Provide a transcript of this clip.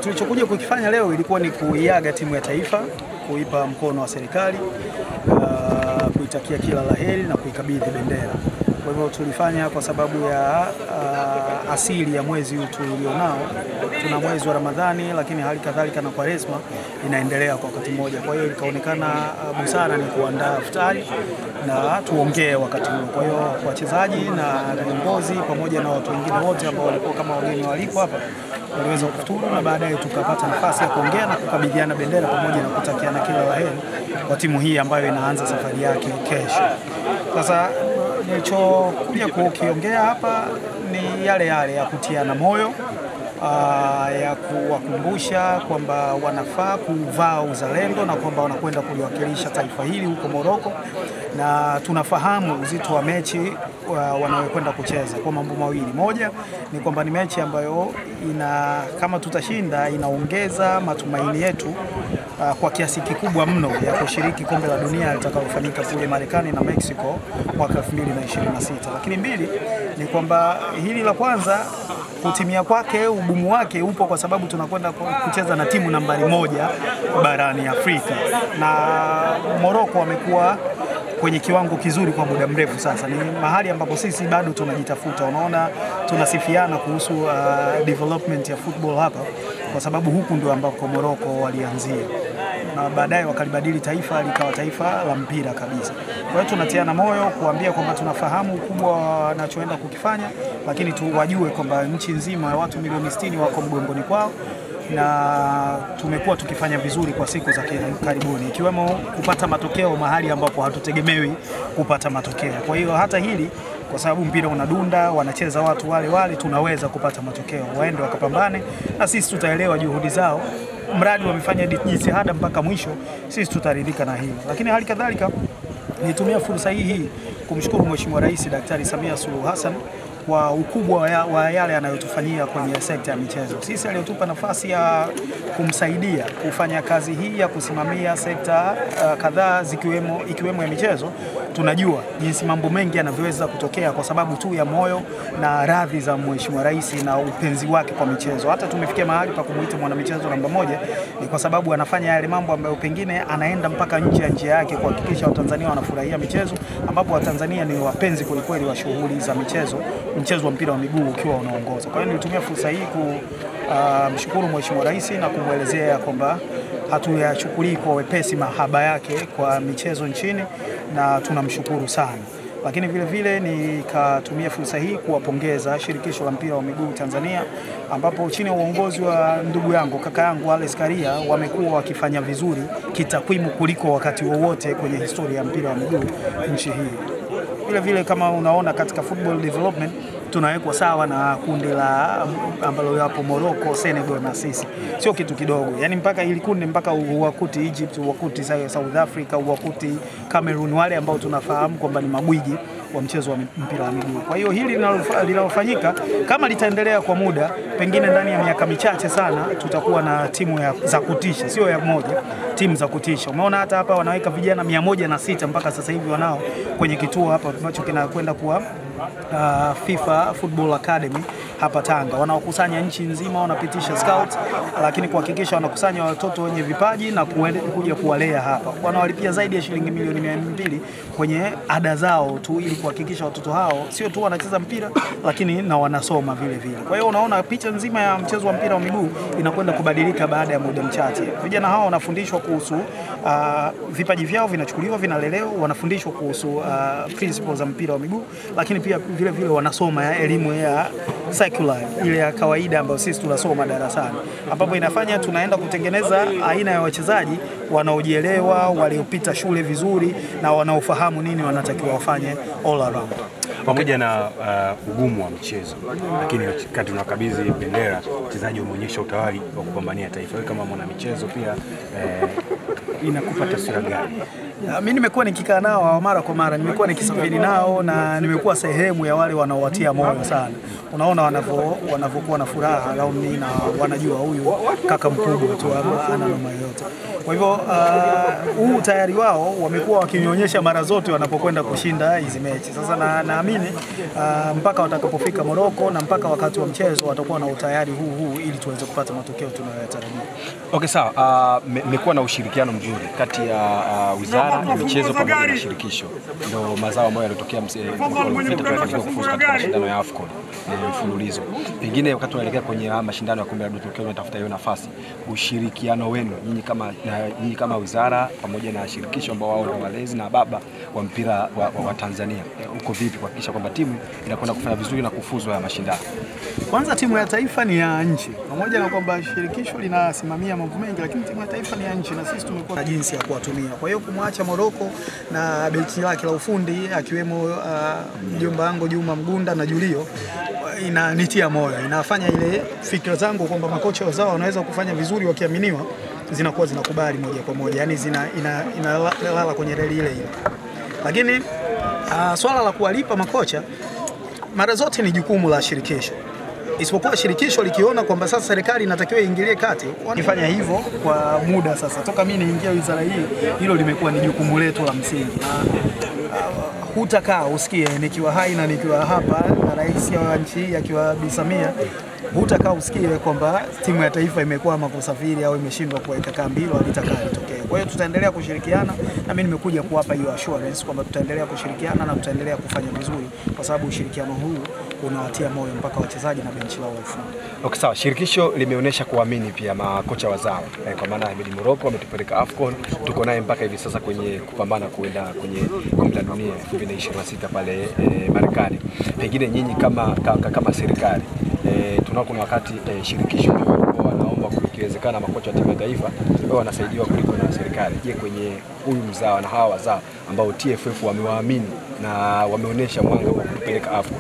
Tulichokuja kukifanya leo ilikuwa ni kuiaga timu ya taifa, kuipa mkono wa serikali, kuitakia kila laheri na kuikabidhi bendera. Kwa hivyo tulifanya kwa sababu ya asili ya mwezi huu tulionao. Tuna mwezi wa Ramadhani, lakini hali kadhalika na Kwaresma inaendelea kwa wakati mmoja. Kwa hiyo ikaonekana busara ni kuandaa iftari na tuongee wakati huo. Kwa hiyo wachezaji na viongozi pamoja na watu wengine wote ambao walikuwa kama wageni waliko hapa waliweza kufuturu, na baadaye tukapata nafasi ya kuongea na kukabidhiana bendera pamoja na kutakiana kila laheri kwa timu hii ambayo inaanza safari yake kesho. Sasa nilichokuja kukiongea hapa ni yale ya kutiana moyo, ya kuwakumbusha kwamba wanafaa kuvaa uzalendo na kwamba wanakwenda kuliwakilisha taifa hili huko Morocco, na tunafahamu uzito wa mechi wanayokwenda kucheza kwa mambo mawili. Moja ni kwamba ni mechi ambayo kama tutashinda inaongeza matumaini yetu kwa kiasi kikubwa mno ya kushiriki kombe la dunia litakalofanyika kule Marekani na Mexico mwaka 2026. Lakini mbili ni kwamba hili la kwanza kutimia kwake, ugumu wake upo kwa sababu tunakwenda kucheza na timu nambari 1 barani Afrika, na Morocco wamekuwa kwenye kiwango kizuri kwa muda mrefu sasa. Ni mahali ambapo sisi bado tunajitafuta. Unaona, tunasifiana kuhusu development ya football hapa kwa sababu huku ndio ambako Morocco walianzia na baadaye wakalibadili taifa likawa taifa la mpira kabisa. Kwa hiyo tunatiana moyo kuambia kwamba tunafahamu ukubwa wanachoenda kukifanya, lakini wajue kwamba nchi nzima ya watu milioni 60 wako mgongoni kwao, na tumekuwa tukifanya vizuri kwa siku za karibuni, ikiwemo kupata matokeo mahali ambapo hatutegemewi kupata matokeo. Kwa hiyo hata hili, kwa sababu mpira unadunda, wanacheza watu wale, tunaweza kupata matokeo. Waende wakapambane na sisi tutaelewa juhudi zao. Mradi wamefanya jitihada mpaka mwisho, sisi tutaridhika na hilo. Lakini hali kadhalika nitumia fursa hii kumshukuru Mheshimiwa Rais Daktari Samia Suluhu Hassan kwa ukubwa wa yale anayotufanyia kwenye sekta ya michezo. Sisi aliyotupa nafasi ya kumsaidia kufanya kazi hii ya kusimamia sekta kadhaa ikiwemo ya michezo. Tunajua jinsi mambo mengi yanavyoweza kutokea kwa sababu tu ya moyo na radhi za Mheshimiwa Rais na upenzi wake kwa michezo. Hata tumefikia mahali pa kumuita mwanamichezo namba 1 ni kwa sababu anafanya yale mambo ambayo pengine anaenda mpaka nje ya njia yake kuhakikisha Watanzania wanafurahia michezo, ambapo Watanzania ni wapenzi kwelikweli wa shughuli za michezo, mchezo wa mpira wa miguu ukiwa unaongoza. Kwa hiyo nilitumia fursa hii kumshukuru Mheshimiwa Rais na kumwelezea kwamba hatuyachukulii kwa wepesi mahaba yake kwa michezo nchini, na tunamshukuru sana. Lakini vile vile nikatumia fursa hii kuwapongeza shirikisho la mpira wa miguu Tanzania, ambapo chini ya uongozi wa ndugu yangu, kaka yangu Alex Karia, wamekuwa wakifanya vizuri kitakwimu kuliko wakati wowote kwenye historia ya mpira wa miguu nchi hii. Vile vile kama unaona katika football development tunawekwa sawa na kundi la ambalo yapo Morocco, Senegal na sisi. Sio kitu kidogo. Yaani mpaka hili kundi mpaka uwakuti Egypt, uwakuti South Africa, uwakuti Cameroon, wale ambao tunafahamu kwamba ni magwiji wa mchezo wa mpira wa miguu. Kwa hiyo hili linalofanyika kama litaendelea kwa muda, pengine ndani ya miaka michache sana tutakuwa na timu za kutisha, sio ya moja, timu za kutisha. Umeona hata hapa wanaweka vijana 106 mpaka sasa hivi wanao kwenye kituo hapa ambacho kinakwenda kuwa FIFA Football Academy hapa Tanga. Wanaokusanya nchi nzima, wanapitisha scouts, lakini kuhakikisha wanakusanya watoto wenye vipaji na kuja kuwalea hapa. Wanawalipia zaidi ya shilingi milioni 200 kwenye ada zao tu ili kuhakikisha watoto hao sio tu wanacheza mpira lakini na wanasoma vile vile. Kwa hiyo unaona picha nzima ya mchezo wa mpira wa miguu inakwenda kubadilika baada ya muda mchache. Vijana hao wanafundishwa kuhusu vipaji vyao, vinachukuliwa, vinalelewa, wanafundishwa kuhusu principles za mpira wa miguu, lakini pia vile vile wanasoma elimu ya secular, ile ya kawaida ambayo sisi tunasoma darasani, ambapo inafanya tunaenda kutengeneza aina ya wachezaji wanaojielewa, waliopita shule vizuri na wanaofahamu nini wanatakiwa wafanye all around. Pamoja na ugumu wa mchezo, lakini wakati tunakabidhi bendera, wachezaji wameonyesha utayari wa kupambania taifa. Wewe kama mwana michezo pia inakupa taswira gani? Mimi nimekuwa nikikaa nao mara kwa mara, nimekuwa nikisafiri nao na nimekuwa sehemu ya wale wanaowatia moyo sana. Unaona wanavyokuwa na furaha rauni na wanajua huyu kaka mkubwa tu ana noma yote. Kwa hivyo huu tayari wao wamekuwa wakinionyesha mara zote wanapokwenda kushinda hizi mechi. Sasa naamini mpaka watakapofika Morocco na mpaka wakati wa mchezo watakuwa na utayari huu ili tuweze kupata matokeo tunayotarajia. Okay, sawa. Mmekuwa na ushirikiano mzuri kati ya wizara ya michezo pamoja na shirikisho. Ndio mazao ambayo yalitokea kufuzu katika mashindano ya AFCON mfululizo. Pengine wakati unaelekea kwenye mashindano ya kombe la dunia tukiwa tunatafuta hiyo nafasi, ushirikiano wenu nyinyi kama wizara pamoja na shirikisho ambao wao ndio walezi na baba wa mpira wa Tanzania, uko vipi kuhakikisha kwamba timu inakwenda kufanya vizuri na kufuzu haya mashindano? Kwanza timu ya taifa ni ya nchi. Pamoja na kwamba shirikisho linasimamia mambo mengi, lakini timu ya taifa ni ya nchi na sisi tumekuwa na jinsi ya kuwatumia. Kwa hiyo kumwacha Morocco na benchi lake la ufundi akiwemo mjomba wangu Juma Mgunda na Julio inanitia moyo. Inafanya ile fikra zangu kwamba makocha wazao wanaweza kufanya vizuri wakiaminiwa zinakuwa zinakubali moja kwa moja. Yaani inalala kwenye reli ile ile. Lakini swala la kuwalipa makocha mara zote ni jukumu la shirikisho. Isipokuwa shirikisho likiona kwamba sasa serikali inatakiwa iingilie kati, wanafanya hivyo kwa muda sasa. Toka mimi niingia wizara hii, hilo limekuwa ni jukumu letu la msingi. Hutakaa usikie nikiwa hai na nikiwa hapa na rais wa nchi hii akiwa Bi Samia, hutakaa usikie kwamba timu ya taifa imekwama kusafiri au imeshindwa kuweka kambi, hilo halitakaa litokee. Kwa hiyo tutaendelea kushirikiana na mimi nimekuja kuwapa hiyo assurance kwamba tutaendelea kushirikiana na tutaendelea kufanya vizuri kwa sababu ushirikiano huu unawatia moyo mpaka wachezaji na benchi lao la ufundi. Okay, sawa. Shirikisho limeonyesha kuamini pia makocha wazao. Kwa maana Ahmed Morocco ametupeleka AFCON, tuko naye mpaka hivi sasa kwenye kupambana kuenda kwenye kombe la dunia 2026 pale Marekani. Pengine nyinyi kama serikali tunao kuna wakati shirikisho wanaomba kukiwezekana makocha wa timu ya taifa wao wanasaidiwa kuliko na serikali. Je, kwenye huyu mzao na hawa wazao ambao TFF wamewaamini na wameonyesha mwanga wa kupeleka AFCON,